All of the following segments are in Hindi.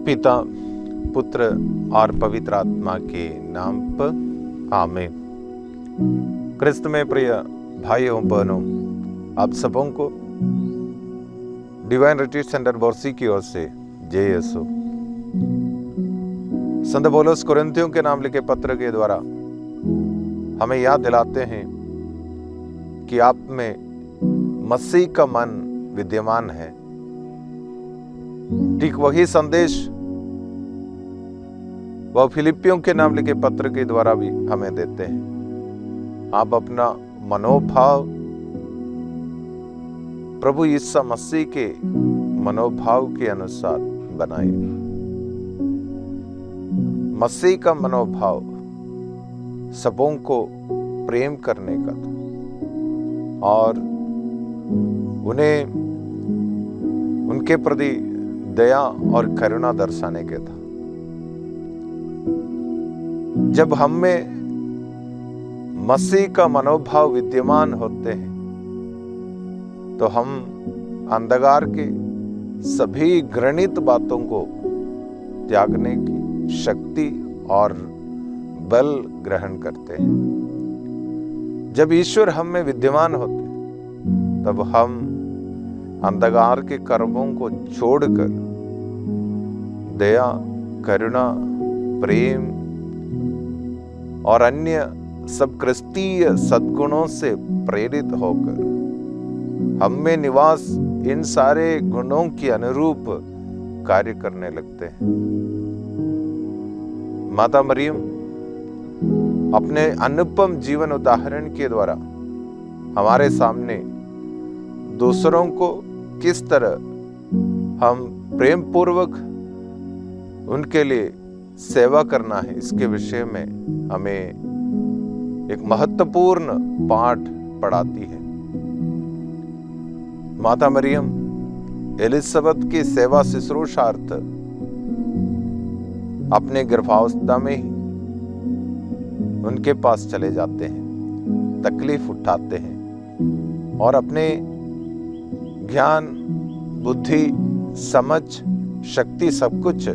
पिता, पुत्र और पवित्र आत्मा के नाम पर आमीन। क्रिस्त में प्रिय भाइयों बहनों, आप सबों को डिवाइन रिट्रीट सेंटर बोर्सी की ओर से जय यीशु। संत पौलुस कुरिन्थियों के नाम लिखे पत्र के द्वारा हमें याद दिलाते हैं कि आप में मसीह का मन विद्यमान है। ठीक वही संदेश वह फिलिपियों के नाम लिखे पत्र के द्वारा भी हमें देते हैं। आप अपना मनोभाव प्रभु यीशु मसीह के मनोभाव के अनुसार बनाए। मसीह का मनोभाव सबों को प्रेम करने का था और उन्हें उनके प्रति दया और करुणा दर्शाने के था। जब हम में मसीह का मनोभाव विद्यमान होते हैं तो हम अंधकार के सभी घृणित बातों को त्यागने की शक्ति और बल ग्रहण करते हैं। जब ईश्वर हम में विद्यमान होते हैं तब हम अंधकार के कर्मों को छोड़कर दया, करुणा, प्रेम और अन्य सब क्रिस्तीय सद्गुणों से प्रेरित होकर हम में निवास इन सारे गुणों के अनुरूप कार्य करने लगते हैं। माता मरियम अपने अनुपम जीवन उदाहरण के द्वारा हमारे सामने दूसरों को किस तरह हम प्रेम पूर्वक उनके लिए सेवा करना है, इसके विषय में हमें एक महत्वपूर्ण पाठ पढ़ाती है। माता मरियम एलिजाबेथ की सेवा शुश्रूषार्थ अपने गर्भावस्था में ही उनके पास चले जाते हैं, तकलीफ उठाते हैं और अपने ज्ञान, बुद्धि, समझ, शक्ति सब कुछ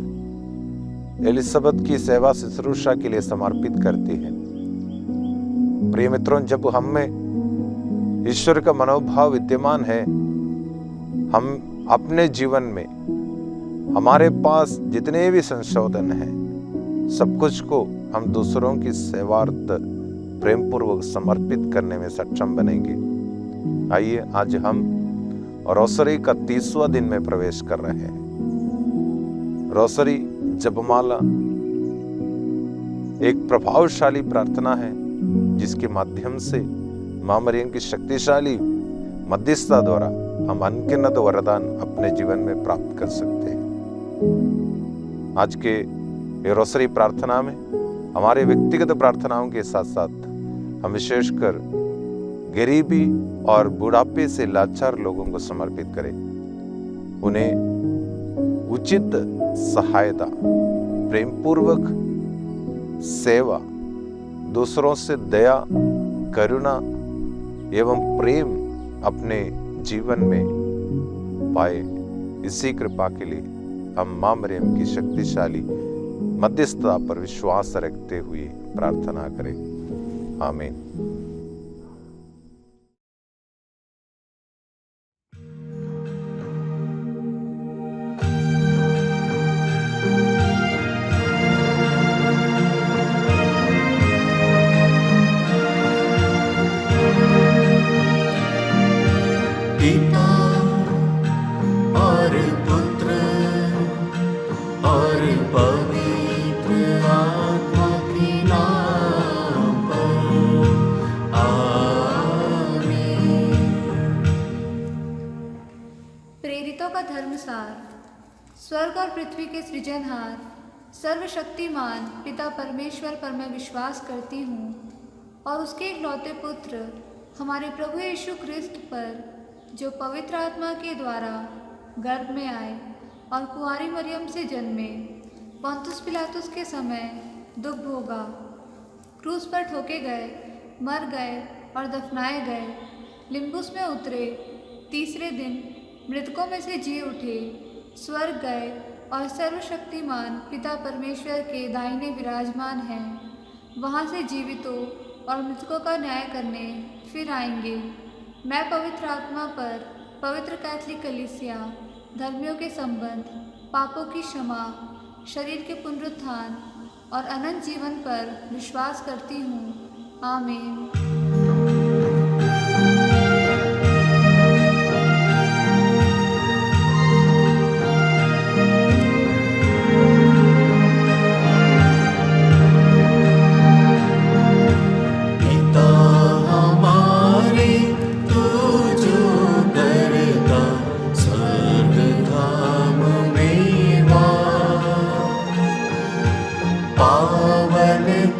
एलिजाबेथ की सेवा शुश्रूषा के लिए समर्पित करती है। प्रिय मित्रों, जब हम में ईश्वर का मनोभाव विद्यमान है, हम अपने जीवन में हमारे पास जितने भी संशोधन हैं सब कुछ को हम दूसरों की सेवार्थ प्रेम पूर्वक समर्पित करने में सक्षम बनेंगे। आइए आज हम रोसरी का 30वां दिन में प्रवेश कर रहे हैं। रोसरी जपमाला एक प्रभावशाली प्रार्थना है जिसके माध्यम से मां मरियम की शक्तिशाली मध्यस्थता द्वारा हम अनगिनत वरदान अपने जीवन में प्राप्त कर सकते हैं। आज के ये रोसरी प्रार्थना में हमारे व्यक्तिगत प्रार्थनाओं के साथ साथ हम विशेषकर गरीबी और बुढ़ापे से लाचार लोगों को समर्पित करें। उन्हें उचित सहायता, प्रेम पूर्वक सेवा, दूसरों से दया, करुणा एवं प्रेम अपने जीवन में पाए, इसी कृपा के लिए हम मां मरियम की शक्तिशाली मध्यस्थता पर विश्वास रखते हुए प्रार्थना करें। आमीन। पिता और पुत्र और पवित्र आत्मा के नाम पर आमीन। प्रेरितों का धर्मसार। स्वर्ग और पृथ्वी के सृजनहार सर्वशक्तिमान पिता परमेश्वर पर मैं विश्वास करती हूँ और उसके इकलौते पुत्र हमारे प्रभु यीशु ख्रिस्त पर, जो पवित्र आत्मा के द्वारा गर्भ में आए और कुंवारी मरियम से जन्मे, पोंतुस पिलातुस के समय दुख भोगा, क्रूस पर ठोके गए, मर गए और दफनाए गए, लिम्बुस में उतरे, तीसरे दिन मृतकों में से जी उठे, स्वर्ग गए, और सर्वशक्तिमान पिता परमेश्वर के दाहिने विराजमान हैं। वहाँ से जीवितों और मृतकों का न्याय करने फिर आएंगे। मैं पवित्र आत्मा पर, पवित्र कैथोलिक कलीसिया, धर्मियों के संबंध, पापों की क्षमा, शरीर के पुनरुत्थान और अनंत जीवन पर विश्वास करती हूँ। आमीन।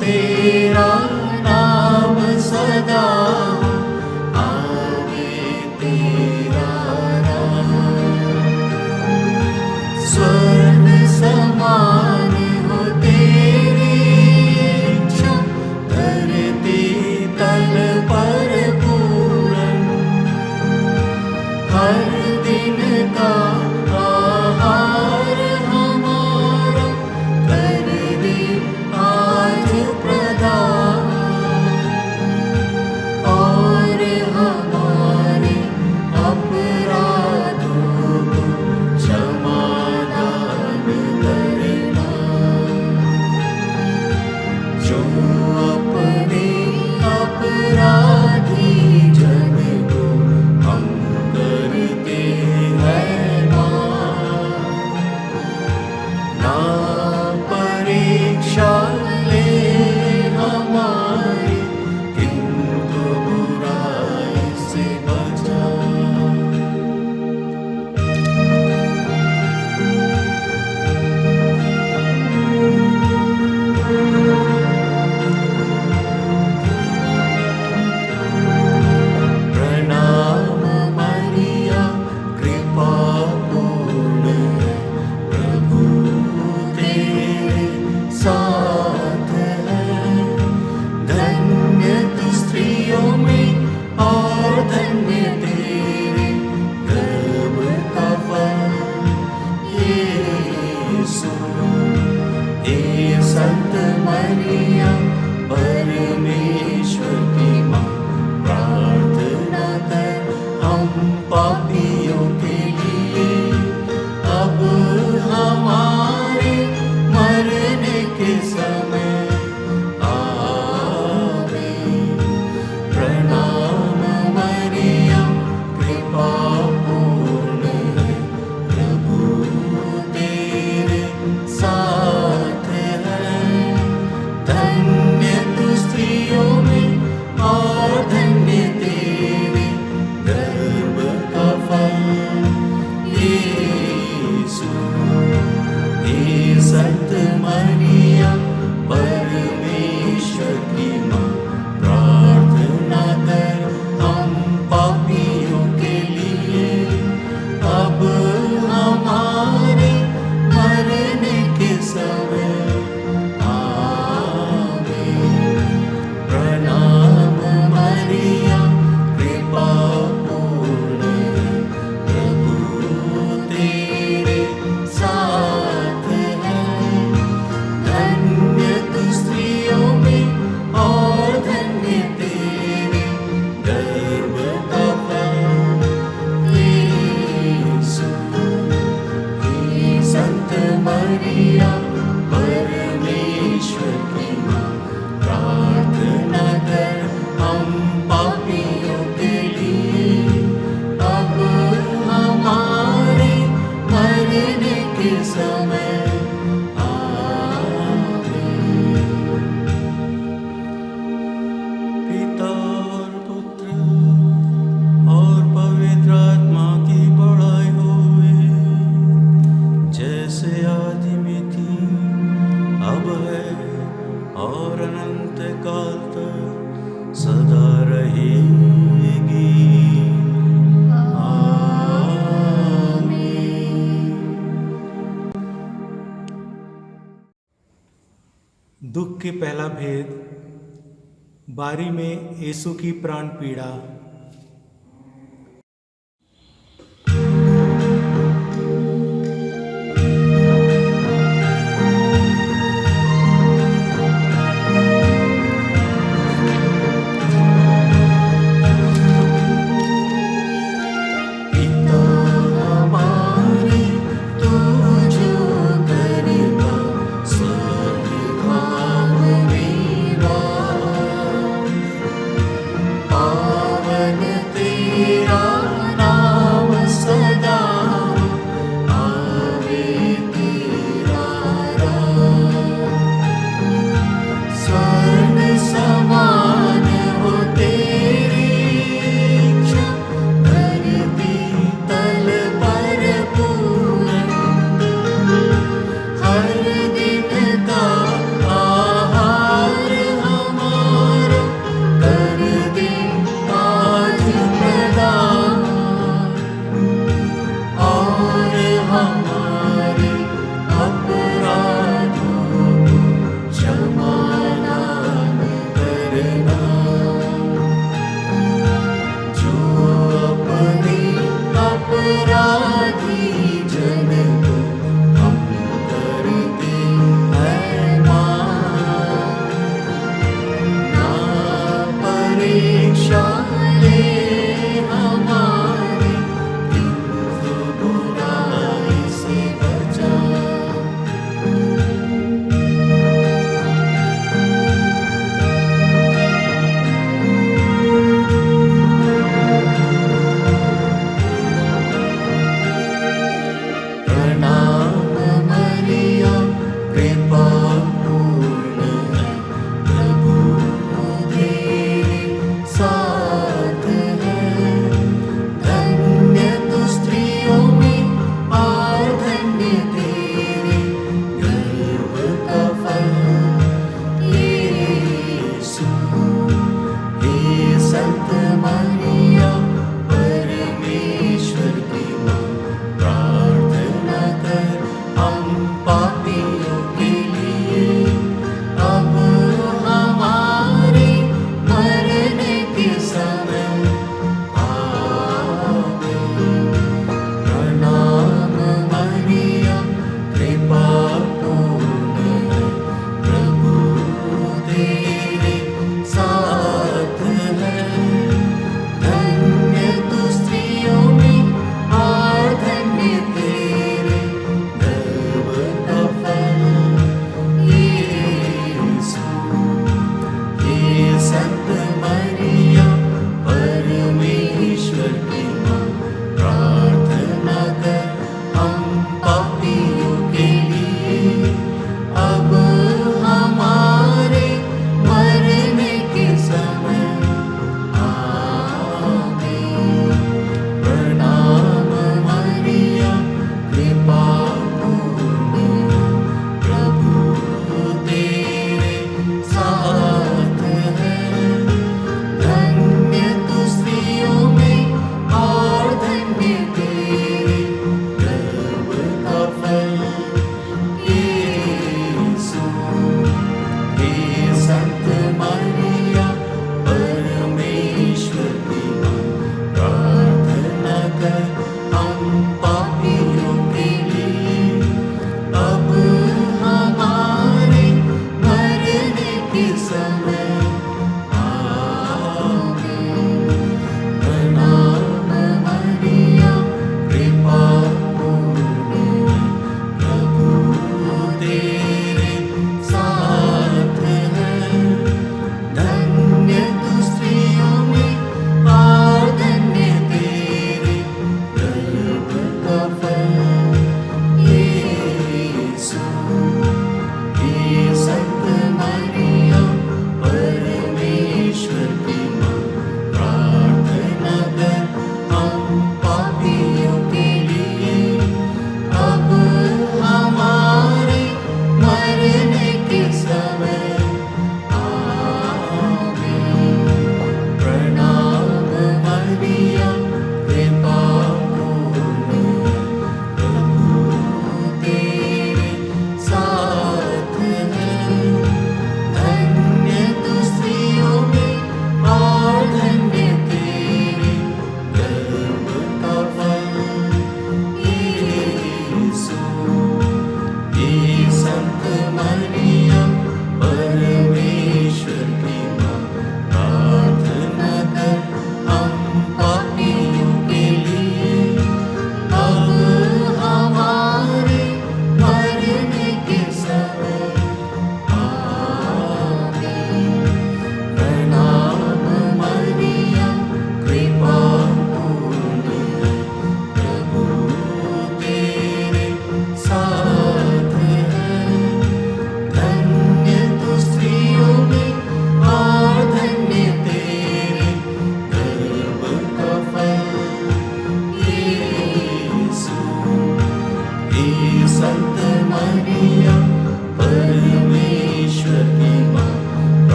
तेरा नाम सदा आवे, तेरा स्वर्ग समान हो तेरी इच्छा, धरती तल पर पूर्ण। हर दिन का आहार हमारा कर दे आज प्रदान, और हमारे अपराधों को क्षमा दान करना, जो अपने अपराधी जन को हम करते हैं माफ। ना परीक्षा ले हमारी, किंतु बुराई से बचा। प्रणाम मरिया, कृपा पूर्ण है, प्रभु तेरे साथ है। धन्य तू स्त्रियों में और धन्य तेरे गर्भ का फल यीशु। ए संत मरिया परमेश्वर की माँ, प्रार्थना कर हम पापियों के लिए, अब हमारे मरने के समय आमीन। प्रणाम मरिया, कृपा पूर्ण है, प्रभु तेरे साथ है। धन्य तू स्त्रियों में और धन्य तेरे गर्भ का फल यीशु। हे संत मरिया परमेश्वर की माँ, प्रार्थना कर हम पापियों के लिए, अब हमारे मरने के समय आमीन। प्रणाम मरिया, कृपा पूर्ण है, प्रभु तेरे साथ है। धन्य तू स्त्रियों में और धन्य तेरे गर्भ का फल यीशु। हे संत मरिया परमेश्वर की माँ, प्रार्थना कर हम पापियों के लिए, अब हमारे मरने के समय आमीन। पिता और पुत्र और पवित्र आत्मा की बड़ाई होवे, जैसे आदि में थी, अब है और अनंत काल तक सदा रहेगी। आमीन। दुख के पहला भेद, बारी में यीशु की प्राण पीड़ा।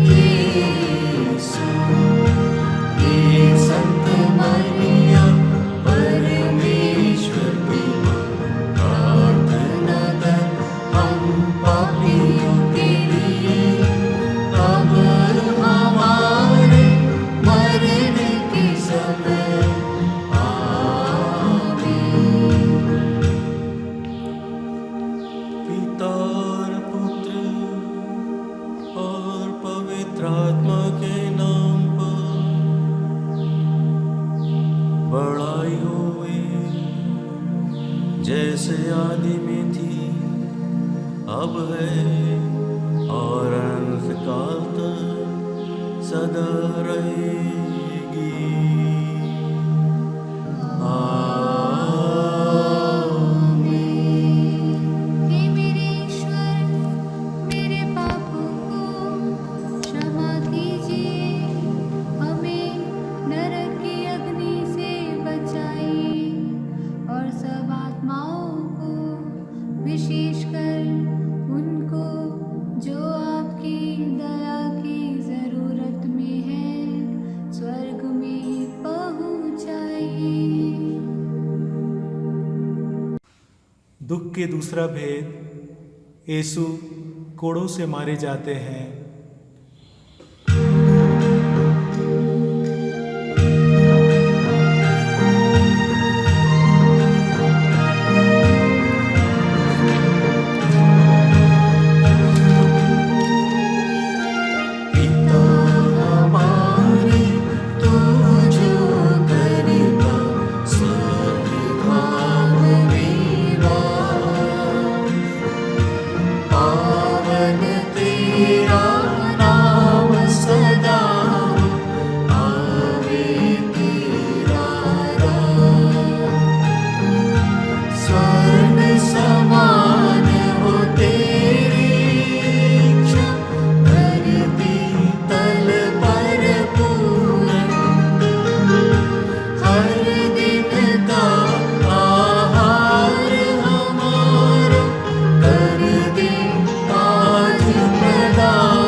यीशु, हे संत मरिया परमेश्वर की मां, प्रार्थना कर हम पापियों के लिए, अब हमारे मरने के समय। आमीन। पिता और पुत्र और पवित्र आत्मा के नाम पर बड़ाई होवे, जैसे आदि में थी, अब है और अनंत काल तक सदा रहेगी। हे मेरे ईश्वर, मेरे पापों को क्षमा कीजिए, हमें नरक की अग्नि से बचाइए और सब आत्माओं को, विशेषकर उनको जो आपकी दया की जरूरत में है, स्वर्ग में पहुंचाइए। दुख के दूसरा भेद, यीशु कोड़ों से मारे जाते हैं। पिता हमारे, तू जो करता स्वर्ग धाम में वास, पावन तेरा नाम सदा, आवे तेरा राज। स्वर्ग समान हो तेरी इच्छा, धरती तल पर पूर्ण। हर दिन का आहार हमारा कर दे आज प्रदान,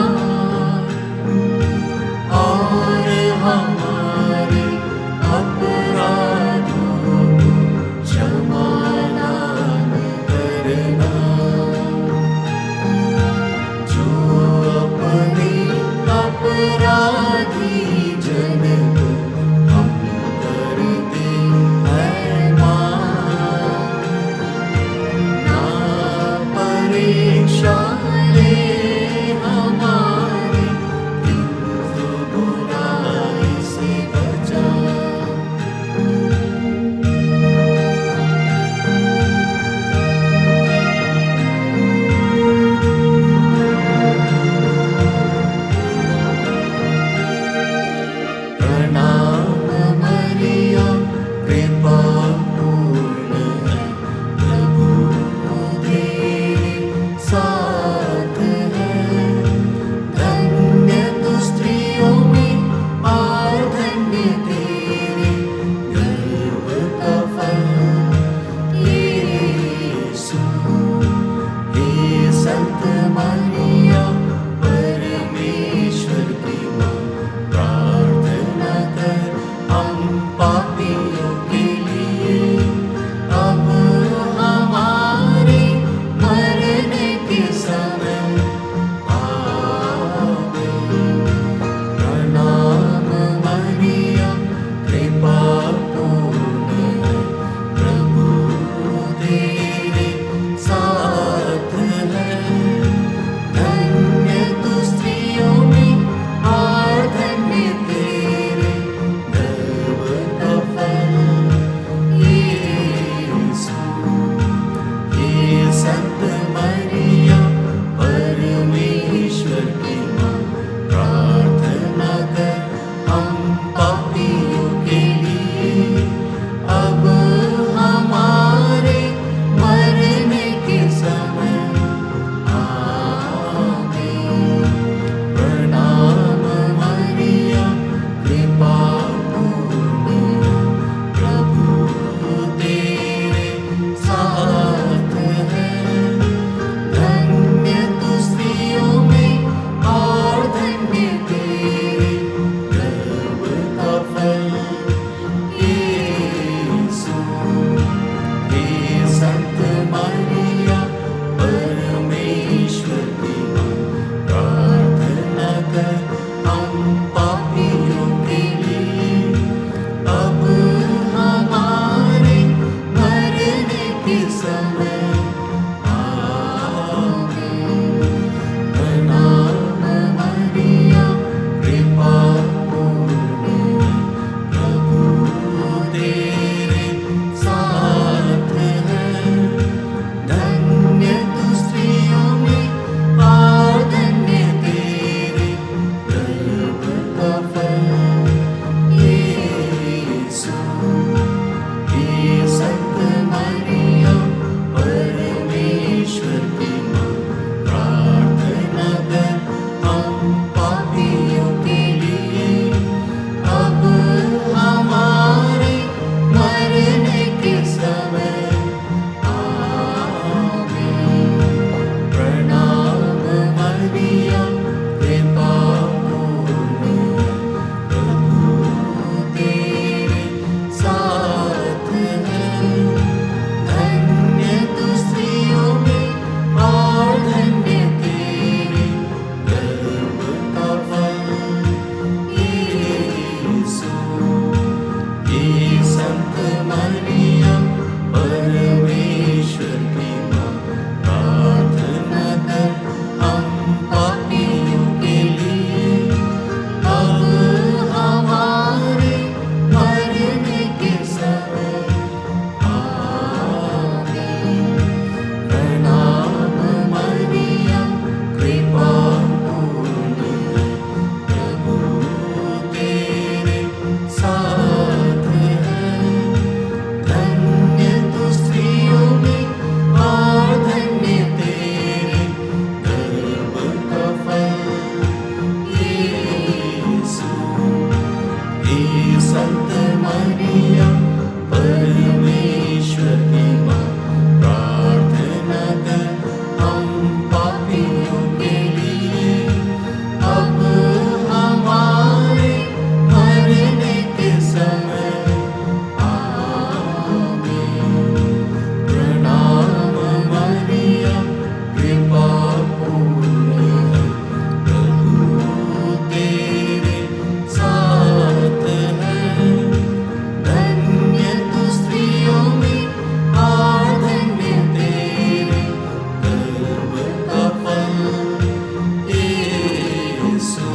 यीशु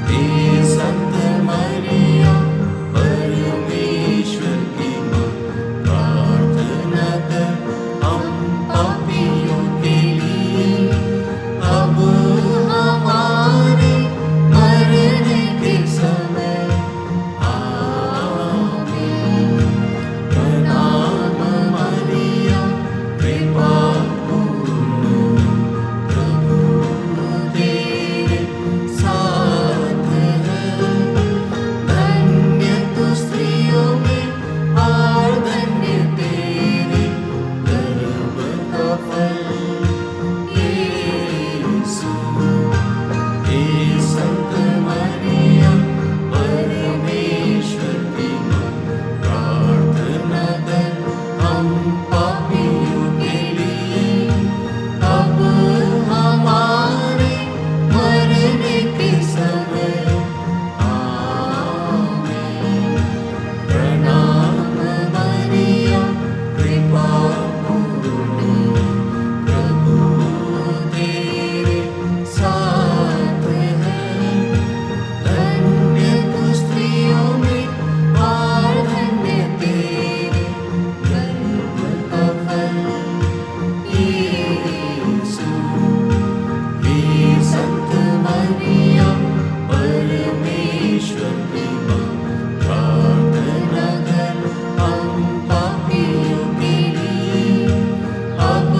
हे संत मरिया परमेश्वर की माँ प्रार्थना कर हम पापियों के लिए अब हमारे मरने के समय आमीन। प्रणाम मरिया कृपा पूर्ण प्रभु तेरे साथ है धन्य तू स्त्रियों में और धन्य तेरे गर्भ का फल यीशु हे संत मरिया परमेश्वर की माँ प्रार्थना कर हम पापियों के लिए अब हमारे मरने के समय आमीन। प्रणाम मरिया कृपा पूर्ण प्रभु तेरे साथ है धन्य तू स्त्रियों में और धन्य तेरे गर्भ का फल यीशु हे संत मरिया परमेश्वर की माँ प्रार्थना कर हम पापियों के लिए अब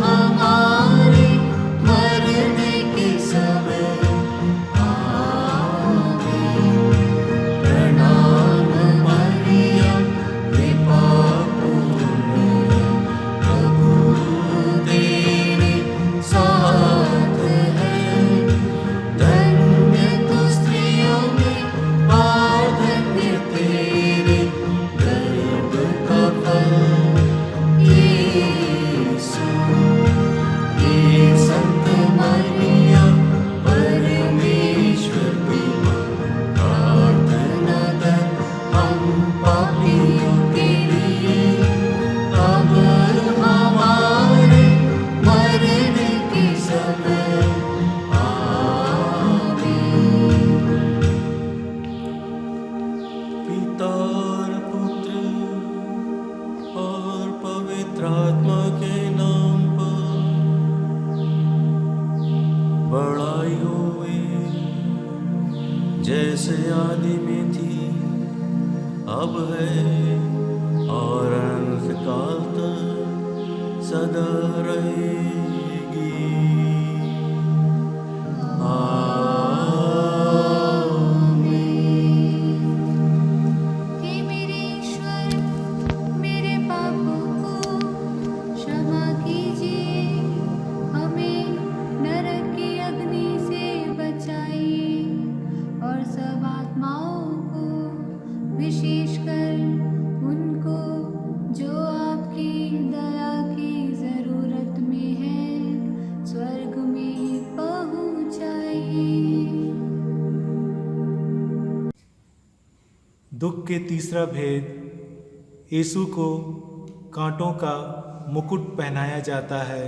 हमारे मरने के समय आमीन। प्रणाम मरिया कृपा पूर्ण प्रभु तेरे साथ है धन्य तू स्त्रियों में और धन्य तेरे गर्भ का फल यीशु हे संत मरिया परमेश्वर की माँ प्रार्थना कर हम पापियों के लिए अब हमारे मरने के समय आमीन। पिता और पुत्र और पवित्र आत्मा के नाम पर बड़ाई होवे जैसे आदि में थी अब है और अनंत काल तक सदा रहेगी हे मेरे ईश्वर, मेरे पापों को क्षमा कीजिए, हमें नरक की अग्नि से बचाइए और सब आत्माओं को, विशेषकर उनको जो आपकी दया की जरूरत में है, स्वर्ग में पहुंचाइए। दुख के तीसरा भेद, यीशु को कांटों का मुकुट पहनाया जाता है।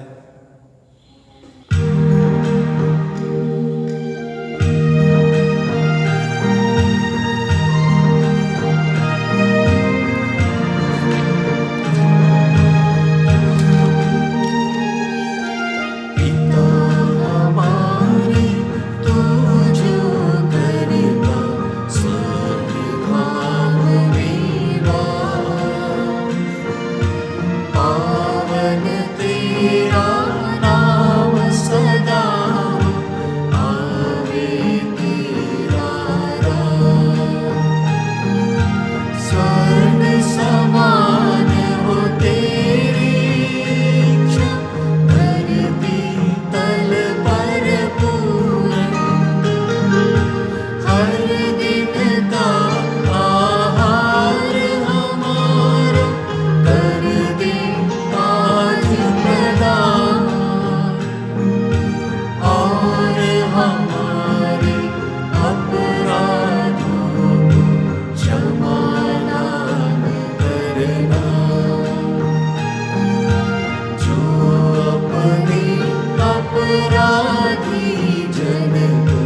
पिता हमारे तू जो करता स्वभाव मेरा पावन तेरा नाम सदा आवे तेरा स्वर्ग समान हो तेरी इच्छा धरती तल पर पूर्ण हर दिन का आहार हमारा कर दे आज प्रदान और हमारे अपराधों को क्षमा दान करना जो अपने अपराधी जन को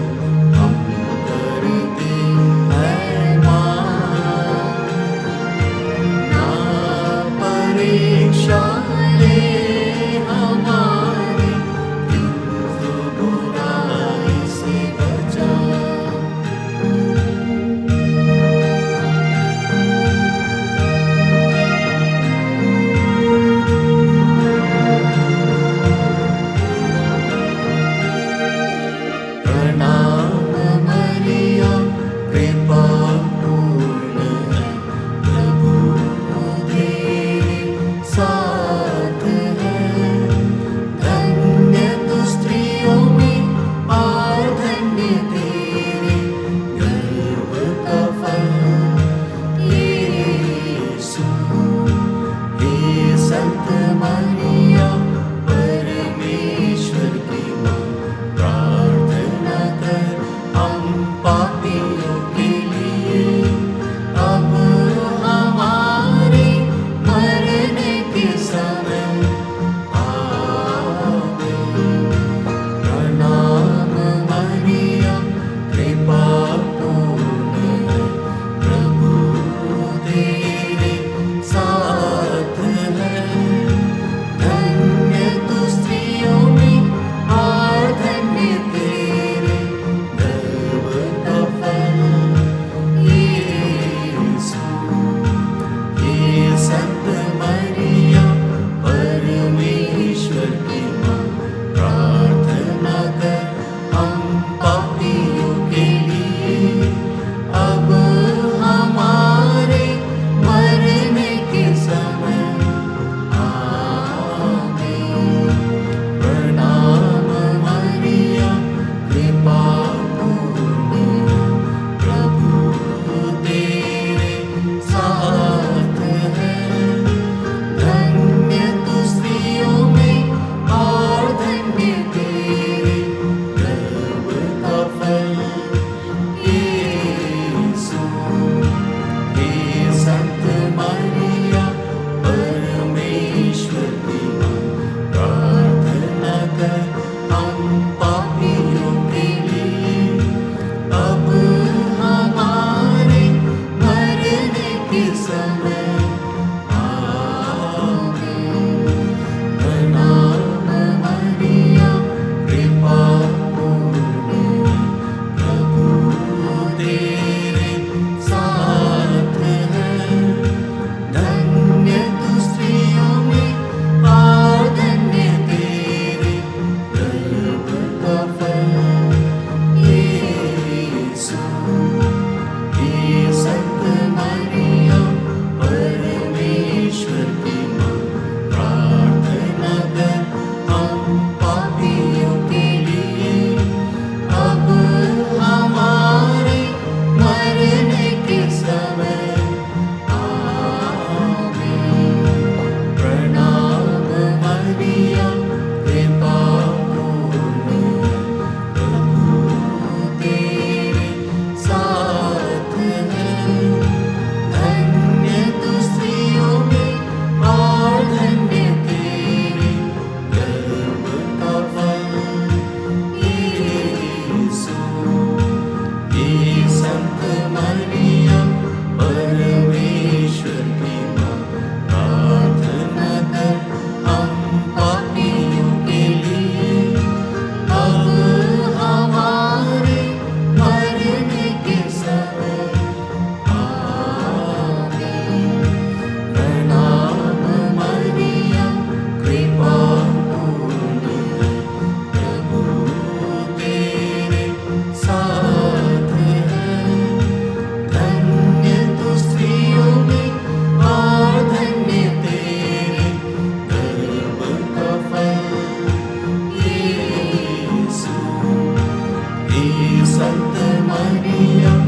हे संत मरियम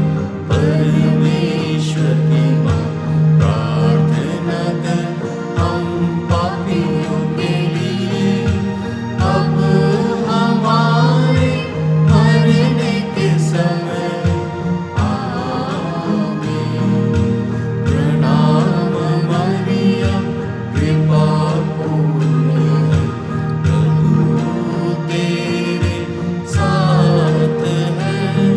परमेश्वर की माँ, प्रार्थना कर हम पापियों के लिए, अब हमारे मरने के समय। आमीन। प्रणाम मरियम कृपा पूर्ण है, प्रभु तेरे साथ है,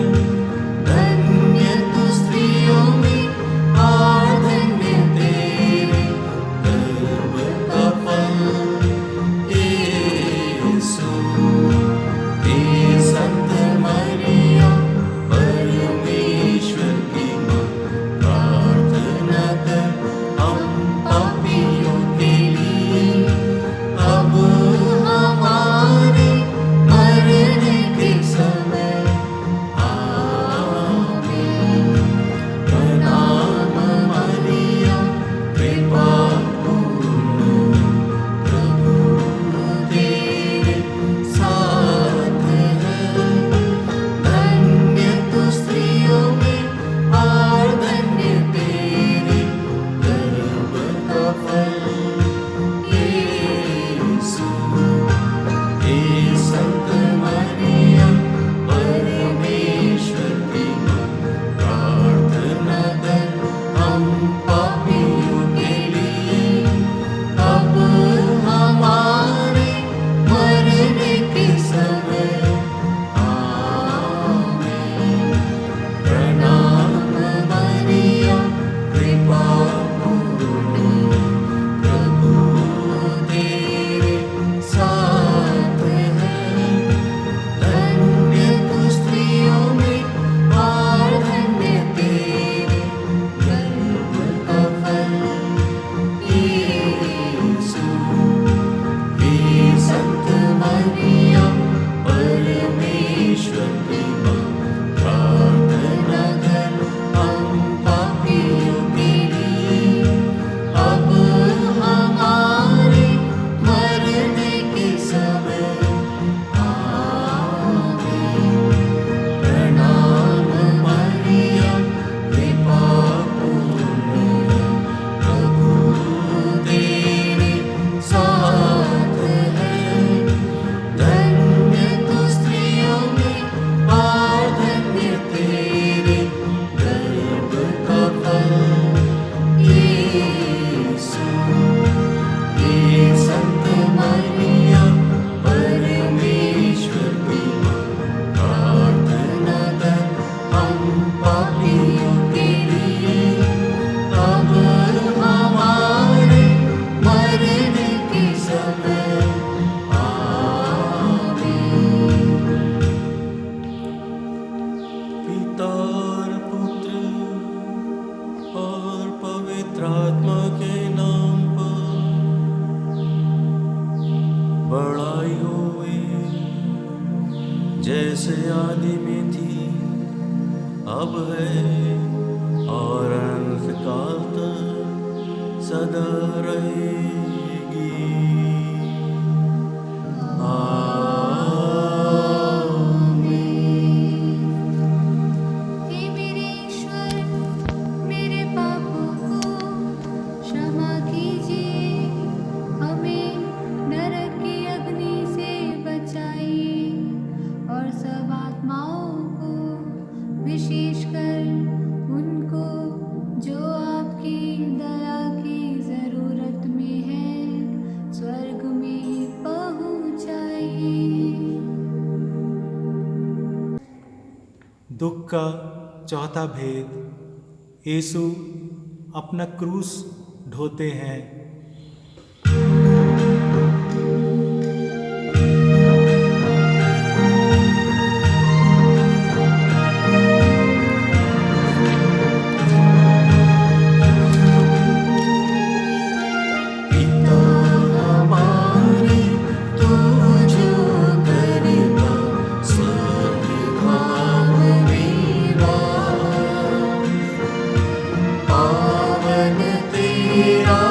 धन्य तू स्त्रियों में और धन्य तेरे गर्भ का फल यीशु। हे संत मरियम परमेश्वर की माँ, प्रार्थना कर हम पापियों के लिए, अब हमारे मरने के समय। आमीन। प्रणाम मरियम कृपा पूर्ण है, प्रभु तेरे साथ है, धन्य तू स्त्रियों में और धन्य तेरे गर्भ का फल यीशु। हे संत मरियम परमेश्वर की माँ, प्रार्थना कर हम पापियों के लिए, अब हमारे मरने के समय। आमीन। प्रणाम मरियम कृपा पूर्ण है, प्रभु तेरे साथ है, धन्य तू स्त्रियों में और धन्य तेरे गर्भ का फल यीशु। हे संत मरियम परमेश्वर की माँ, प्रार्थना कर हम पापियों के लिए, अब हमारे मरने के समय। आमीन। प्रणाम मरियम कृपा पूर्ण है, प्रभु तेरे साथ है, धन्य तू स्त्रियों में और धन्य तेरे गर्भ का फल यीशु। हे संत मरियम परमेश्वर की माँ, प्रार्थना कर हम पापियों के लिए, अब हमारे मरने के समय। आमीन। पिता और पुत्र और पवित्र आत्मा के नाम पर बड़ाई होवे, जैसे आदि में थी, अब है और अनंत काल तक सदा रहेगी। हे मेरे ईश्वर, मेरे पापों को क्षमा कीजिए, हमें नरक की अग्नि से बचाइए और सब आत्माओं को, विशेषकर उनको जो आपकी दया की जरूरत में है, स्वर्ग में पहुंचाइए। दुख का चौथा भेद, यीशु अपना क्रूस ढोते हैं। पिता हमारे तू जो करेगा, स्वर्ग धाम में वास, पावन तेरा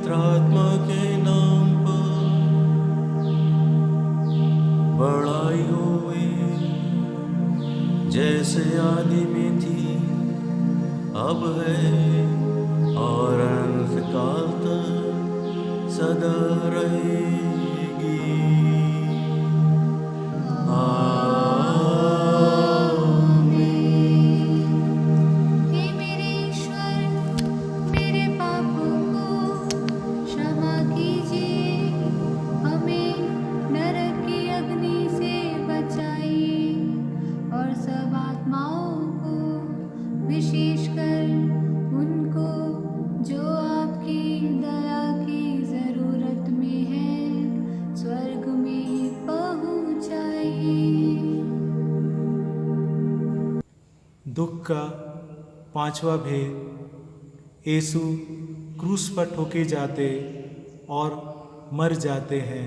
पवित्र आत्मा के नाम पर बड़ाई होवे, जैसे आदि में थी, अब है और अनंत काल तक सदा रहेगी। हे मेरे ईश्वर, मेरे पापों को क्षमा कीजिए, हमें नरक की अग्नि से बचाइए और सब आत्माओं को, विशेषकर उनको जो आपकी दया की जरूरत में है, स्वर्ग में पहुंचाइए। दुख का पांचवा भेद, यीशु क्रूस पर ठोके जाते और मर जाते हैं।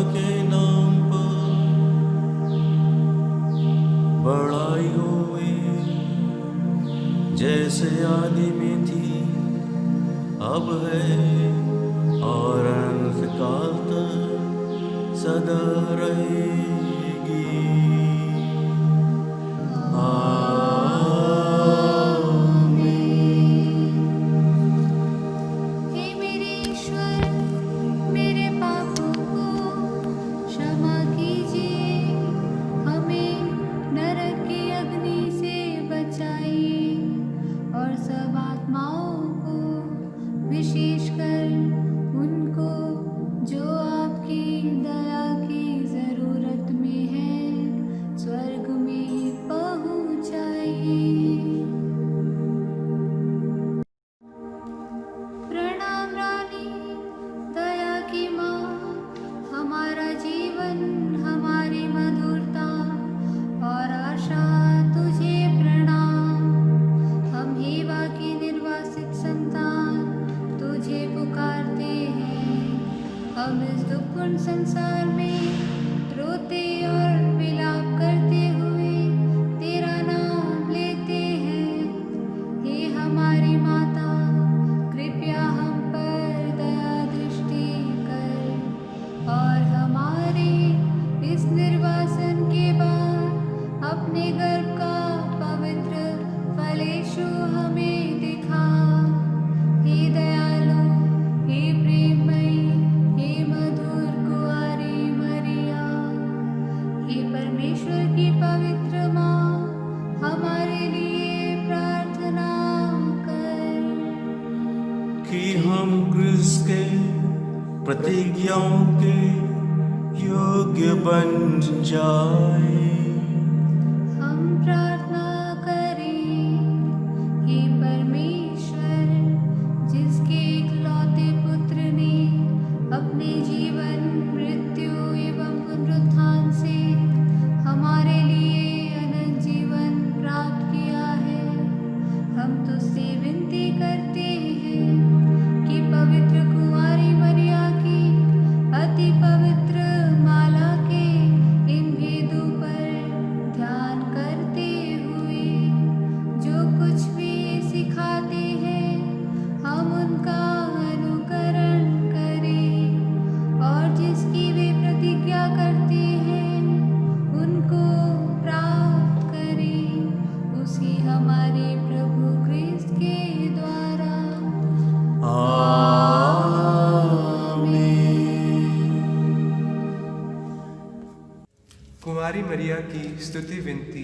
के नाम पर बड़ाई होवे, जैसे आदि में थी अब है और अनंतकाल तक सदा रहेगी। हे मेरे ईश्वर, मेरे पापों को क्षमा कीजिए, हमें नरक की अग्नि से बचाइए और सब आत्माओं को, विशेषकर उनको जो आपकी दया की जरूरत में है, स्वर्ग में पहुंचाइए। प्रणाम रानी, दया की माँ, हमारा जीवन, हमारी मधुरता और आशा तुझे प्रणाम। हम हेवा की निर्वासित संतान तुझे पुकारते हैं। हम इस दुखपूर्ण संसार में रोते और विलाप करते हुए तेरा नाम लेते हैं। हे हमारी माता, कृपया हम पर दया दृष्टि कर और हमारे इस निर्वासन के बाद अपने गर्भ का पवित्र फलेशु हमें दिखा। हे दयालु, हे प्रेममयी, हे मधुर कुंवारी मरिया, हे परमेश्वर की पवित्र माँ, हमारे लिए प्रार्थना कर। कि हम क्रिस्त के प्रतिज्ञाओं के योग्य बन जाए। हम प्रार्थना करें। हे परमेश्वर, जिसके इकलौते पुत्र ने अपने जीवन, मृत्यु एवं पुनरुत्थान से हमारे लिए अनंत जीवन प्राप्त किया है, हम तुझसे विनती करते हैं कि पवित्र कुंवारी मरिया की अति पवित्र माला के इन भेदों पर ध्यान करते हुए जो कुछ भी सिखाते हैं, हम उनका अनुकरण करें और जिसकी वे प्रतिज्ञा करते हैं उनको प्राप्त करें, उसी हमारे प्रभु क्रिस्त के द्वारा। कुंवारी मरिया की स्तुति विनती।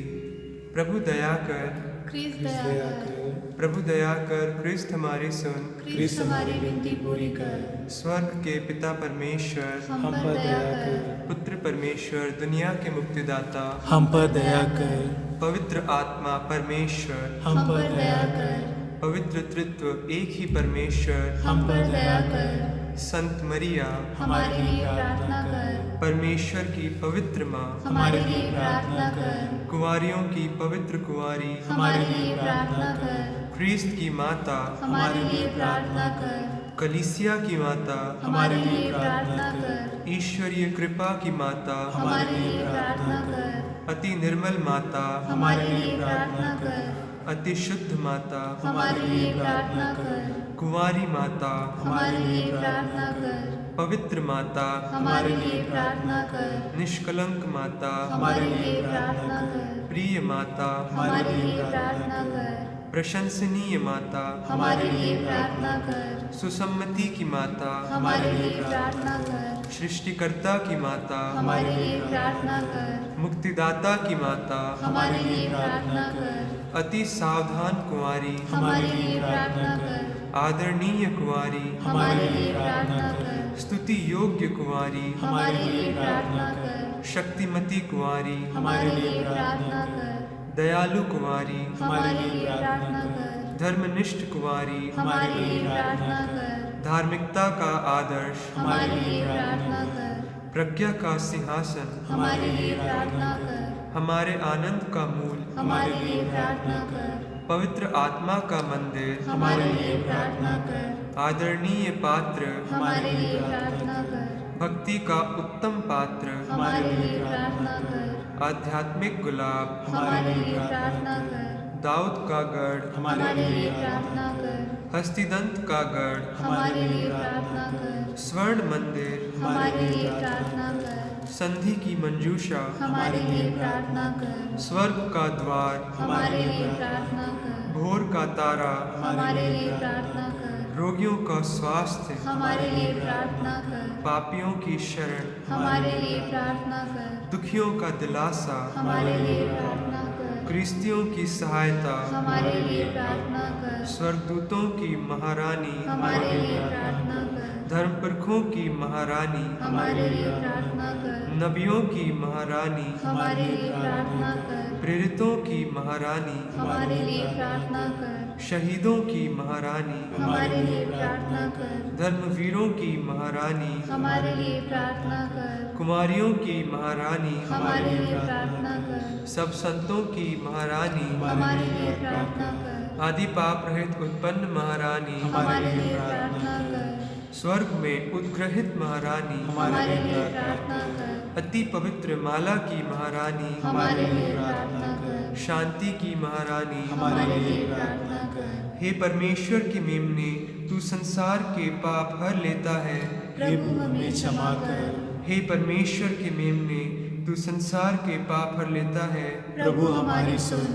प्रभु दया कर, क्रिस्त दया कर, प्रभु दया कर, क्रिस्त हमारी सुन। क्रिस्त हमारी विनती पूरी कर। स्वर्ग के पिता परमेश्वर, हम पर दया कर। पुत्र परमेश्वर, दुनिया के मुक्तिदाता, हम पर दया कर, पवित्र आत्मा परमेश्वर, हम पर दया कर। पवित्र तृत्व एक ही परमेश्वर, हम पर दया कर। संत मरिया, हमारे लिए प्रार्थना कर। परमेश्वर की पवित्र माँ, हमारे लिए प्रार्थना कर। कुंवारियों की पवित्र कुंवारी, हमारे लिए प्रार्थना कर। क्रिस्त की माता, हमारे लिए प्रार्थना कर। कलीसिया की माता, हमारे लिए प्रार्थना कर। ईश्वरीय कृपा की माता, हमारे लिए प्रार्थना कर। अति निर्मल माता, हमारे लिए प्रार्थना कर। अति शुद्ध माता, हमारे लिए प्रार्थना कर। कुंवारी माता, हमारे लिए प्रार्थना कर। पवित्र माता, हमारे लिए प्रार्थना कर। निष्कलंक माता, हमारे लिए प्रार्थना कर। प्रिय माता, हमारे लिए प्रार्थना कर। प्रशंसनीय माता, हमारे लिए प्रार्थना कर। सुसम्मति की माता, हमारे लिए प्रार्थना कर। सृष्टिकर्ता की माता, हमारे लिए प्रार्थना कर। मुक्तिदाता की माता, हमारे लिए प्रार्थना कर। अति सावधान कुंवारी, हमारे लिए प्रार्थना कर। आदरणीय कुंवारी, हमारे लिए प्रार्थना कर। स्तुति योग्य कुंवारी, हमारे लिए प्रार्थना कर। शक्तिमती कुंवारी, हमारे लिए प्रार्थना कर। दयालु कुंवारी, हमारे लिए प्रार्थना कर। धर्मनिष्ठ कुंवारी, हमारे लिए प्रार्थना कर। धार्मिकता का आदर्श, हमारे लिए प्रार्थना कर। प्रज्ञा का सिंहासन, हमारे लिए प्रार्थना कर। हमारे आनंद का मूल, हमारे लिए प्रार्थना कर। पवित्र आत्मा का मंदिर, हमारे लिए प्रार्थना कर। आदरणीय पात्र, हमारे लिए प्रार्थना कर। भक्ति का उत्तम पात्र, हमारे लिए प्रार्थना कर। आध्यात्मिक गुलाब, हमारे लिए प्रार्थना कर। दाऊद का गढ़, हमारे लिए प्रार्थना कर। हस्तिदंत का गढ़, हमारे लिए प्रार्थना कर। स्वर्ण मंदिर, हमारे लिए प्रार्थना कर। संधि की मंजूषा, हमारे लिए प्रार्थना कर। स्वर्ग का द्वार, हमारे लिए प्रार्थना कर। भोर का तारा, हमारे लिए प्रार्थना कर। रोगियों का स्वास्थ्य, हमारे लिए प्रार्थना कर। पापियों की शरण, हमारे लिए प्रार्थना कर। दुखियों का दिलासा, हमारे लिए प्रार्थना कर। क्रिस्तियों की सहायता, हमारे लिए प्रार्थना कर। स्वर्गदूतों की महारानी, हमारे लिए प्रार्थना कर। धर्मपुरखों की महारानी, हमारे लिए प्रार्थना कर। नबियों की महारानी, हमारे लिए प्रार्थना कर। प्रेरितों की महारानी, हमारे लिए प्रार्थना कर। शहीदों की महारानी, हमारे लिए प्रार्थना कर। धर्मवीरों की महारानी, हमारे लिए प्रार्थना कर। कुमारियों की महारानी, हमारे लिए प्रार्थना कर। सब संतों की महारानी, हमारे लिए प्रार्थना कर। आदि पाप रहित उत्पन्न महारानी, हमारे लिए प्रार्थना कर। स्वर्ग में उद्ग्रहित महारानी, हमारे लिए प्रार्थना कर। अति पवित्र माला की महारानी, हमारे लिए प्रार्थना कर। शांति की महारानी, हमारे लिए प्रार्थना कर। हे परमेश्वर की मेमने, तू संसार के पाप हर लेता है। प्रभु हमें क्षमा कर। हे परमेश्वर के मेमने, तू संसार के पाप हर लेता है। प्रभु हमारी सुन।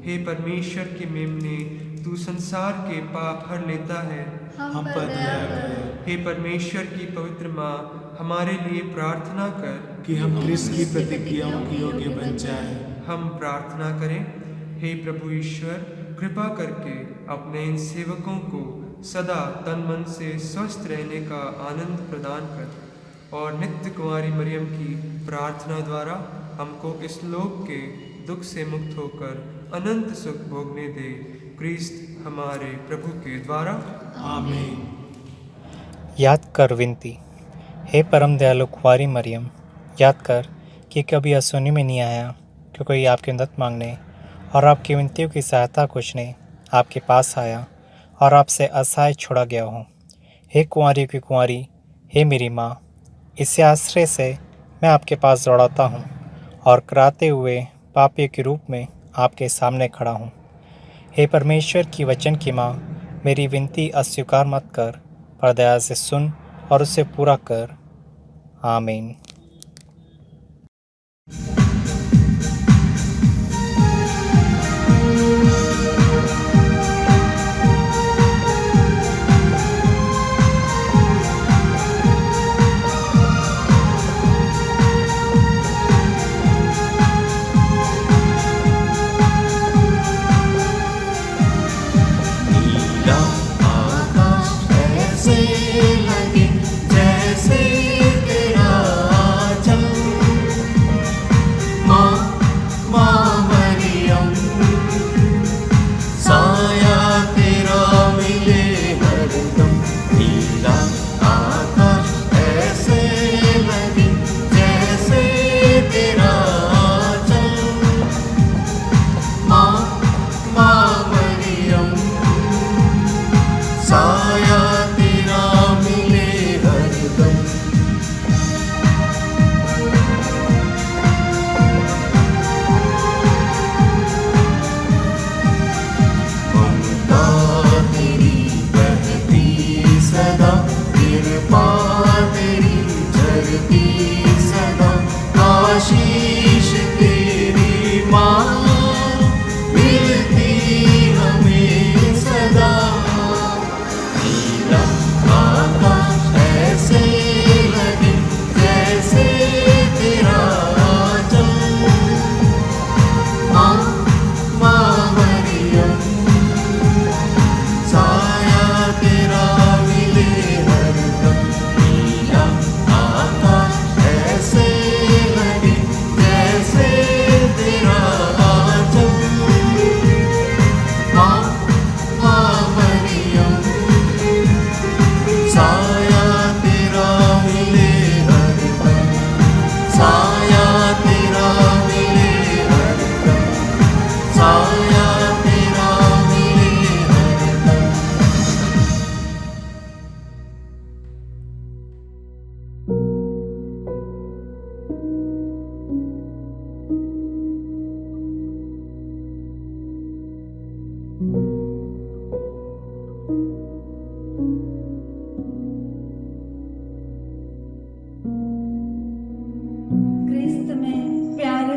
हे परमेश्वर के मेमने, तू संसार के पाप हर लेता है। हम पर दया कर। हे परमेश्वर की पवित्र माँ, हमारे लिए प्रार्थना कर कि हम क्रिस्त की प्रतिज्ञाओं के योग्य बन जाएं। हम प्रार्थना करें। हे प्रभु ईश्वर, कृपा करके अपने इन सेवकों को सदा तन मन से स्वस्थ रहने का आनंद प्रदान कर और नित्य कुमारी मरियम की प्रार्थना द्वारा हमको इस लोक के दुख से मुक्त होकर अनंत सुख भोगने दे। क्रिस्त हमारे प्रभु के द्वारा। आमीन। याद कर विनती। हे परम दयालु कुंवारी मरियम, याद कर कि कभी यह सुनने में नहीं आया कि कोई आपकी मदद मांगने और आपकी विनतियों की सहायता खोजने आपके पास आया और आपसे असहाय छोड़ा गया हो। हे कुंवारी की कुंवारी, हे मेरी माँ, इसी आश्रय से मैं आपके पास दौड़ाता हूँ और कराते हुए पापी के रूप में आपके सामने खड़ा हूँ। हे परमेश्वर की वचन की माँ, मेरी विनती अस्वीकार मत कर, पर दया से सुन और उसे पूरा कर। आमीन। ऐसे लगे जैसे तेरा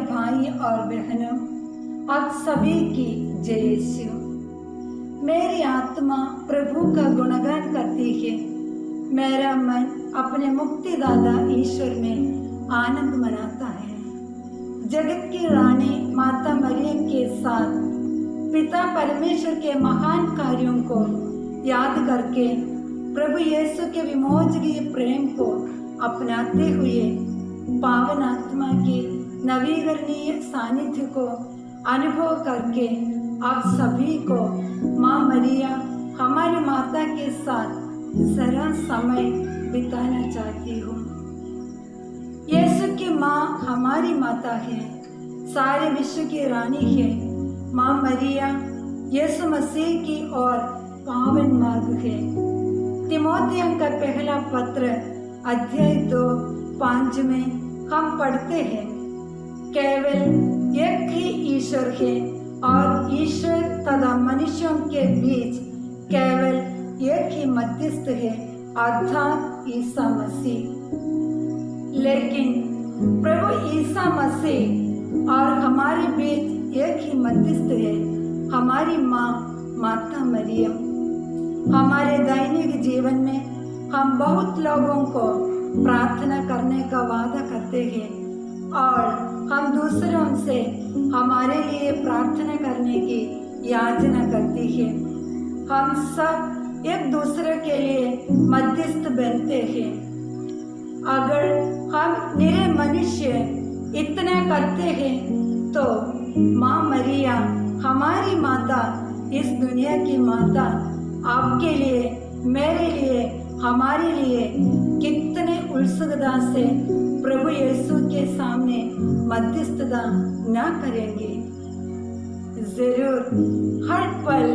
भाई और बहनों, आप सभी की जय यीशु। मेरी आत्मा प्रभु का गुणगान करती है। मेरा मन अपने मुक्तिदाता ईश्वर में आनंद मनाता है। जगत की रानी माता मरियम के साथ पिता परमेश्वर के महान कार्यों को याद करके प्रभु यीशु के विमोचनीय प्रेम को अपनाते हुए पावन आत्मा के नवीकरणीय सानिध्य को अनुभव करके आप सभी को माँ मरिया हमारी माता के साथ जरा समय बिताना चाहती हूँ। यीशु की माँ हमारी माता है, सारे विश्व की रानी है। माँ मरिया यीशु मसीह की और पावन मार्ग है। तिमोथियों का पहला पत्र अध्याय 2:5 में हम पढ़ते हैं, केवल एक ही ईश्वर है और ईश्वर तथा मनुष्यों के बीच केवल एक ही मध्यस्थ है, अर्थात ईसा मसीह। लेकिन प्रभु ईसा मसीह और हमारे बीच एक ही मध्यस्थ है, हमारी माँ माता मरियम। हमारे दैनिक जीवन में हम बहुत लोगों को प्रार्थना करने का वादा करते हैं और हम दूसरों से हमारे लिए प्रार्थना करने की याचना करते हैं। हम सब एक दूसरे के लिए मध्यस्थ बनते हैं। अगर हम निरे मनुष्य इतना करते हैं तो माँ मरिया हमारी माता, इस दुनिया की माता, आपके लिए, मेरे लिए, हमारे लिए कितने उत्सुकता से प्रभु यीशु के सामने मध्यस्थता न करेंगे। जरूर हर पल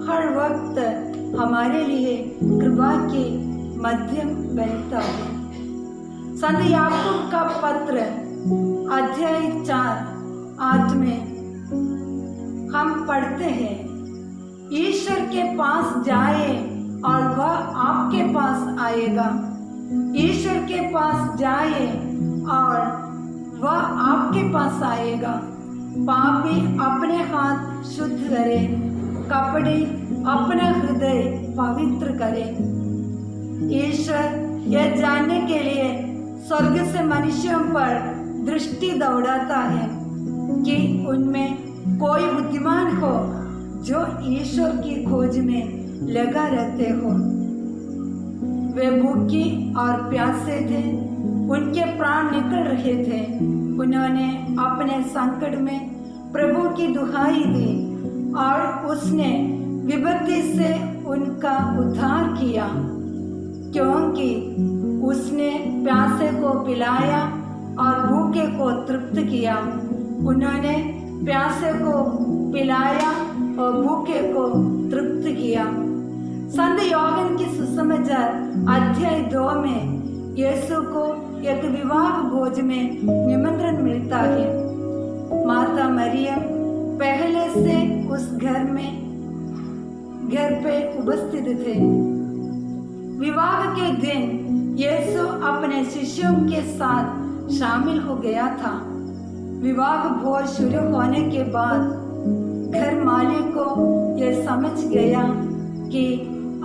हर वक्त हमारे लिए कृपा के माध्यम बनता है। संत याकूब का पत्र अध्याय 4:8 में हम पढ़ते हैं, ईश्वर के पास जाए और वह आपके पास आएगा। ईश्वर के पास जाए और वह आपके पास आएगा। पापी अपने हाथ शुद्ध करे, कपड़े अपना हृदय पवित्र करे। ईश्वर यह जानने के लिए स्वर्ग से मनुष्यों पर दृष्टि दौड़ाता है कि उनमें कोई बुद्धिमान हो जो ईश्वर की खोज में लगा रहते हो। वे भूखे और प्यासे थे, उनके प्राण निकल रहे थे। उन्होंने अपने संकट में प्रभु की दुहाई दी और उसने विपत्ति से उनका उद्धार किया, क्योंकि उसने प्यासे को पिलाया और भूखे को तृप्त किया। उन्होंने प्यासे को पिलाया और भूखे को तृप्त किया। संत योहन की सुसमाचार अध्याय 2 में यीशु को एक विवाह भोज में निमंत्रण मिलता है। माता मरियम पहले से उस घर पे उपस्थित थे। विवाह के दिन यीशु अपने शिष्यों के साथ शामिल हो गया था। विवाह भोज शुरू होने के बाद घर मालिक को यह समझ गया कि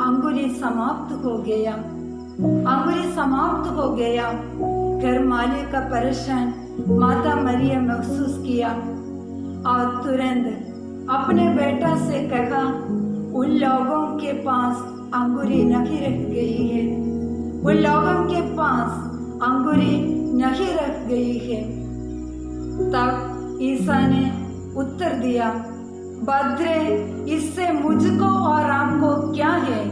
अंगूरी समाप्त हो गया। अंगूरी समाप्त हो गया। घर मालिक का परेशान माता मरियम महसूस किया और तुरंत अपने बेटा से कहा, उन लोगों के पास अंगूरी नहीं रख गई है, उन लोगों के पास अंगूरी नहीं रख गई है। तब ईसा ने उत्तर दिया, बद्रे, इससे मुझको और आपको क्या है?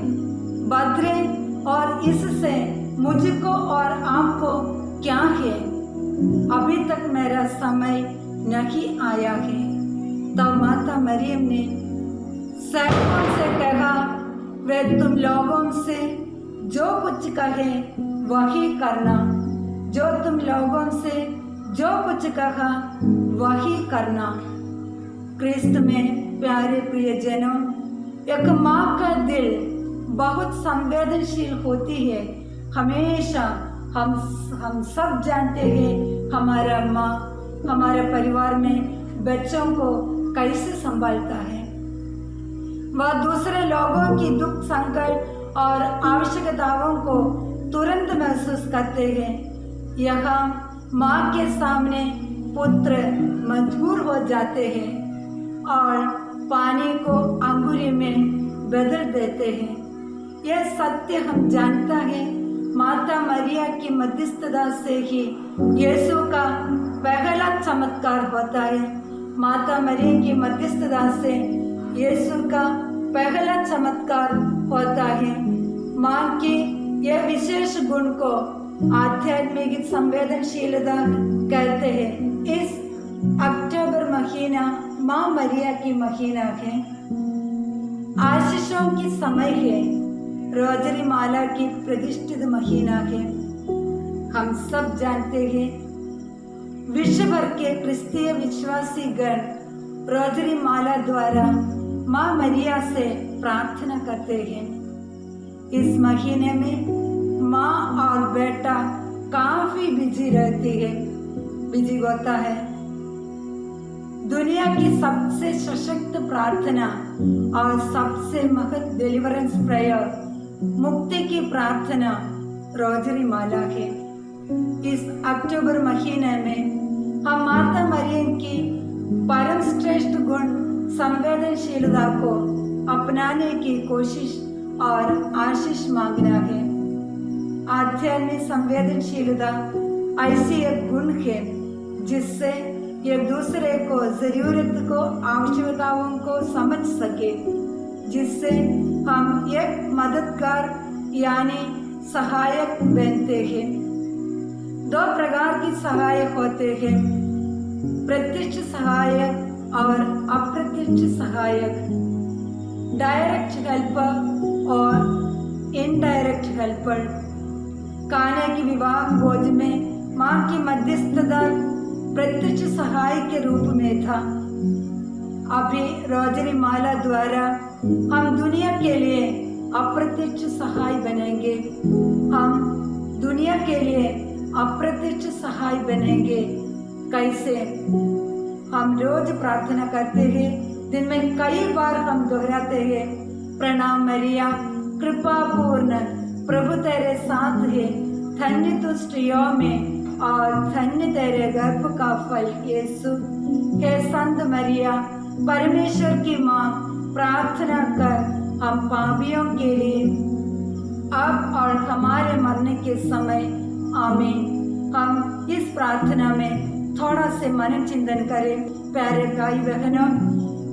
बद्रे, और इससे मुझको और आपको क्या है? अभी तक मेरा समय नहीं आया है। तब माता मरियम ने सेवकों से कहा, वे तुम लोगों से जो कुछ कहे वही करना, जो तुम लोगों से जो कुछ कहा वही करना। क्रिस्त में प्यारे प्रियजनों, एक माँ का दिल बहुत संवेदनशील होती है। हमेशा हम सब जानते हैं हमारा माँ हमारे परिवार में बच्चों को कैसे संभालता है। वह दूसरे लोगों की दुख संकट और आवश्यकताओं को तुरंत महसूस करते हैं। यहाँ माँ के सामने पुत्र मजबूर हो जाते हैं और पानी को अंगूरी में बदल देते हैं। यह सत्य हम जानता है। माता मरिया की मध्यस्थता से ही यीशु का पहला चमत्कार होता है। माता मरिया की मध्यस्थता से यीशु का पहला चमत्कार होता है। माँ के यह विशेष गुण को आध्यात्मिक संवेदनशीलता कहते हैं। इस अक्टूबर महीना माँ मरिया की महीना है, आशीषों की समय है, रोजरी माला की प्रतिष्ठित महीना है। हम सब जानते हैं विश्व भर के क्रिस्तीय विश्वासी गण रोजरी माला द्वारा माँ मरिया से प्रार्थना करते हैं। इस महीने में माँ और बेटा काफी बिजी रहती है, बिजी होता है। दुनिया की सबसे सशक्त प्रार्थना और सबसे महत्व डिलीवरेंस प्रेयर, मुक्ति की प्रार्थना रोजरी माला है। इस अक्टूबर महीने में हम माता मरिया की परम श्रेष्ठ गुण संवेदनशीलता को अपनाने की कोशिश और आशीष मांगना है। आध्यात्मिक संवेदनशीलता ऐसी एक गुण है जिससे एक दूसरे को जरूरत को आवश्यकताओं को समझ सके, जिससे हम एक मददगार यानी सहायक बनते हैं। दो प्रकार की सहायक होते हैं, प्रत्यक्ष सहायक और अप्रत्यक्ष सहायक, डायरेक्ट हेल्पर और इनडायरेक्ट हेल्पर। कान्हा की विवाह भोज में माँ की मध्यस्थता प्रत्यक्ष सहाय के रूप में था। अभी रोजरी माला द्वारा हम दुनिया के लिए अप्रत्यक्ष सहाय बनेंगे। हम दुनिया के लिए अप्रत्यक्ष सहाय बनेंगे। कैसे? हम रोज प्रार्थना करते हैं, दिन में कई बार हम दोहराते हैं, प्रणाम मरिया कृपा पूर्ण प्रभु तेरे साथ है, धन्य तू स्त्रियों में और धन्य तेरे गर्भ का फल यीशु। हे संत मरिया परमेश्वर की माँ, प्रार्थना कर हम पापियों के लिए अब और हमारे मरने के समय आमीन। हम इस प्रार्थना में थोड़ा से मन चिंतन करें। प्यारे भाई बहनों,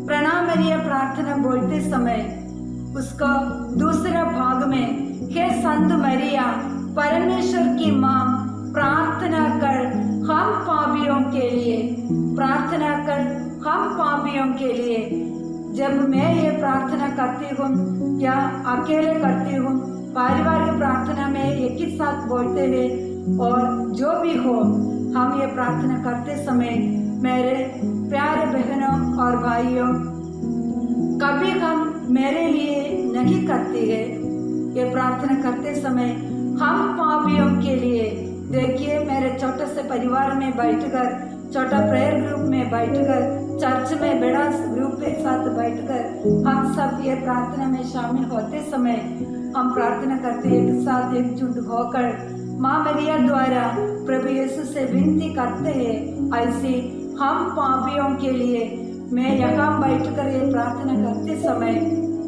प्रणाम मरिया प्रार्थना बोलते समय उसका दूसरा भाग में हे संत मरिया परमेश्वर की माँ, प्रार्थना कर हम पापियों के लिए, प्रार्थना कर हम पापियों के लिए। जब मैं ये प्रार्थना करती हूँ या अकेले करती हूँ, पारिवारिक प्रार्थना में एक ही साथ बोलते हैं, और जो भी हो हम ये प्रार्थना करते समय मेरे प्यारे बहनों और भाइयों, कभी हम मेरे लिए नहीं करते हैं। ये प्रार्थना करते समय हम पापियों के लिए, देखिए मेरे छोटे से परिवार में बैठकर, छोटा प्रेयर ग्रुप में बैठकर, चर्च में बड़ा ग्रुप के साथ बैठकर हम सब ये प्रार्थना में शामिल होते समय हम प्रार्थना करते एक साथ एकजुट होकर माँ मरिया द्वारा प्रभु यीशु से विनती करते हैं। ऐसे हम पापियों के लिए मैं यहाँ बैठकर ये प्रार्थना करते समय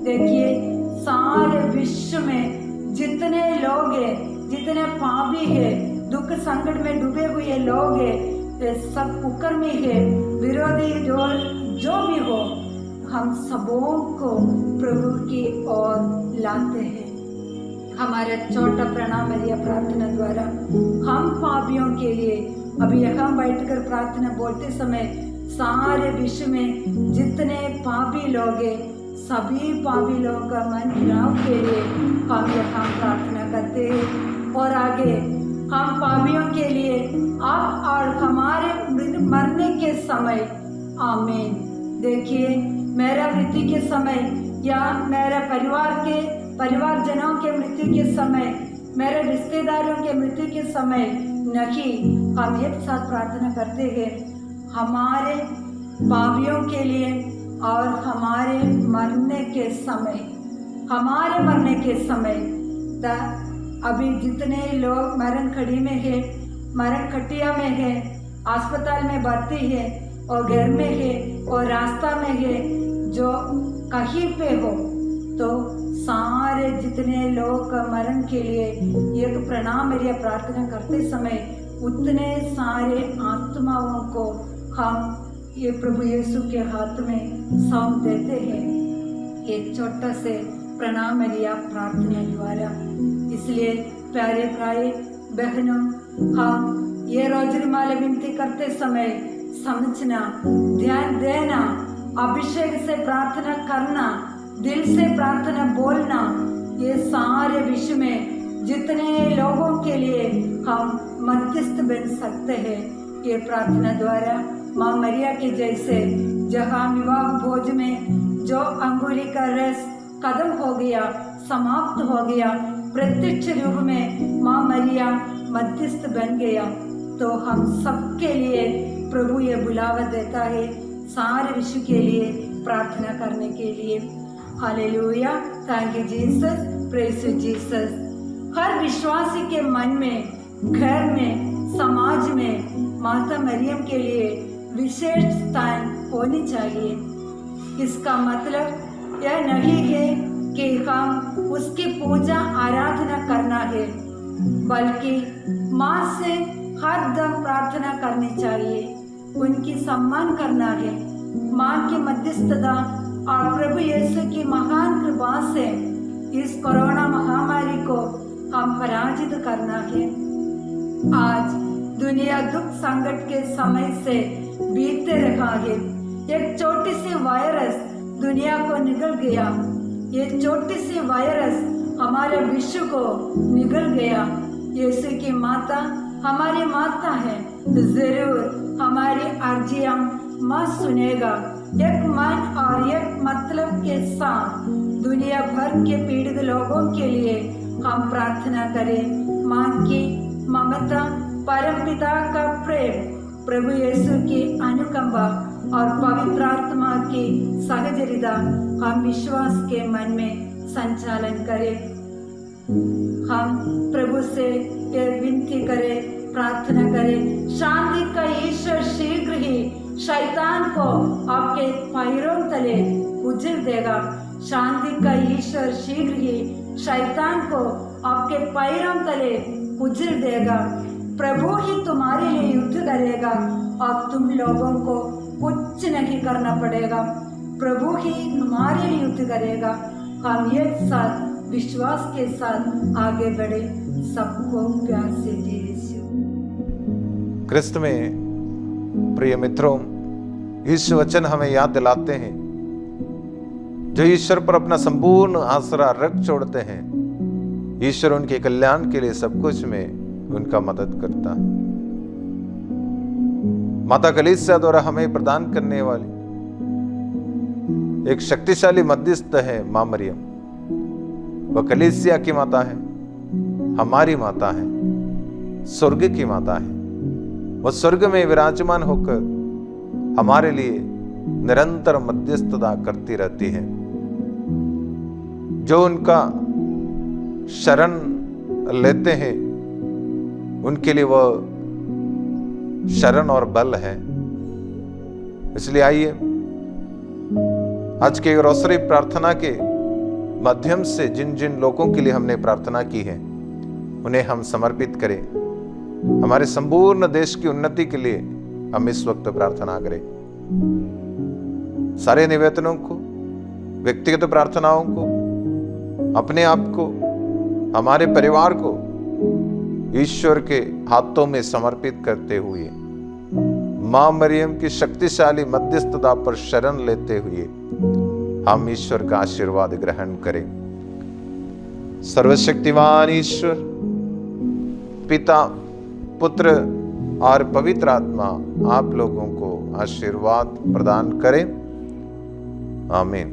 देखिए सारे विश्व में जितने लोग हैं, जितने पापी है, दुख संकट में डूबे हुए लोग हैं, सब कुकर्मी है, विरोधी जो भी हो, हम सबों को प्रभु की ओर लाते हैं। हमारे छोटा प्रणाम मरिया प्रार्थना द्वारा हम पापियों के लिए अभी यहाँ बैठकर प्रार्थना बोलते समय सारे विश्व में जितने पापी लोग हैं, सभी पापी लोगों का मन फिराव के लिए हम यहाँ प्रार्थना करते हैं। और आगे हम पापियों के लिए अब और हमारे मरने के समय आमीन। देखिए मेरा मृत्यु के समय या मेरा परिवारजनों के मृत्यु के समय, मेरे रिश्तेदारों के मृत्यु के समय नहीं, हम एक साथ प्रार्थना करते हैं। हमारे पापियों के लिए और हमारे मरने के समय अभी जितने लोग मरण खड़ी में है, मरण खटिया में है, अस्पताल में भर्ती है और घर में है और रास्ता में है, जो कहीं पे हो, तो सारे जितने लोग मरण के लिए एक प्रणाम मेरी प्रार्थना करते समय उतने सारे आत्माओं को हम ये प्रभु यीशु के हाथ में सौंप देते हैं एक छोटा से प्रणाम मेरिया प्रार्थना द्वारा। इसलिए प्यारे भाई बहनों, हम ये रोजरीमाला विनती करते समय समझना, ध्यान देना, अभिषेक से प्रार्थना करना, दिल से प्रार्थना बोलना, ये सारे विषय में जितने लोगों के लिए हम मध्यस्थ बन सकते हैं ये प्रार्थना द्वारा। माँ मरिया के जैसे जहाँ विवाह भोज में जो अंगुली का रस खत्म हो गया, समाप्त हो गया, प्रत्यक्ष रूप में माँ मरिया मध्यस्थ बन गया, तो हम सबके लिए प्रभु ये बुलावा देता है सारे विश्व के लिए प्रार्थना करने के लिए। Hallelujah, thank you Jesus, praise you Jesus. हर विश्वासी के मन में, घर में, समाज में माता मरियम के लिए विशेष स्थान होनी चाहिए। इसका मतलब यह नहीं है कि हम उसकी पूजा आराधना करना है, बल्कि माँ से हर दम प्रार्थना करनी चाहिए, उनकी सम्मान करना है। माँ की मध्यस्थता और प्रभु यीशु की महान कृपा से इस कोरोना महामारी को हम पराजित करना है। आज दुनिया दुख संकट के समय से बीते रहा है। एक छोटी सी वायरस दुनिया को निगल गया, ये छोटी सी वायरस हमारे विश्व को निगल गया। यीशु की माता हमारी माता है, जरूर हमारी अर्जियां माँ सुनेगा। एक मन और एक मतलब के साथ दुनिया भर के पीड़ित लोगों के लिए हम प्रार्थना करें। माँ की ममता, परमपिता का प्रेम, प्रभु यीशु की अनुकंपा और पवित्र आत्मा की सहचर्यता हम विश्वास के मन में संचालन करें। हम प्रभु से ये विनती करें, प्रार्थना करें, शांति का ईश्वर शीघ्र ही शैतान को आपके पैरों तले कुचल देगा। शांति का ईश्वर शीघ्र ही शैतान को आपके पैरों तले कुचल देगा। प्रभु ही तुम्हारे लिए युद्ध करेगा और तुम लोगों को कुछ नहीं करना पड़ेगा। प्रभु ही हमारे लिए युद्ध करेगा। हम एक साथ विश्वास के साथ आगे बढ़े। सबको प्यार से जय यीशु। क्रिस्त में प्रिय मित्रों, यीशु वचन हमें याद दिलाते हैं, जो ईश्वर पर अपना संपूर्ण आसरा रख छोड़ते हैं, ईश्वर उनके कल्याण के लिए सब कुछ में उनका मदद करता है। माता कलीसिया द्वारा हमें प्रदान करने वाली एक शक्तिशाली मध्यस्थ है मां मरियम। वह कलीसिया की माता है, हमारी माता है, स्वर्ग की माता है। वह स्वर्ग में विराजमान होकर हमारे लिए निरंतर मध्यस्थता करती रहती है। जो उनका शरण लेते हैं उनके लिए वह शरण और बल है। इसलिए आइए आज के रोसरी प्रार्थना के माध्यम से जिन जिन लोगों के लिए हमने प्रार्थना की है उन्हें हम समर्पित करें। हमारे संपूर्ण देश की उन्नति के लिए हम इस वक्त प्रार्थना करें। सारे निवेदनों को, व्यक्तिगत प्रार्थनाओं को, अपने आप को, हमारे परिवार को ईश्वर के हाथों में समर्पित करते हुए मां मरियम की शक्तिशाली मध्यस्थता पर शरण लेते हुए हम ईश्वर का आशीर्वाद ग्रहण करें। सर्वशक्तिमान ईश्वर पिता, पुत्र और पवित्र आत्मा आप लोगों को आशीर्वाद प्रदान करें। आमीन।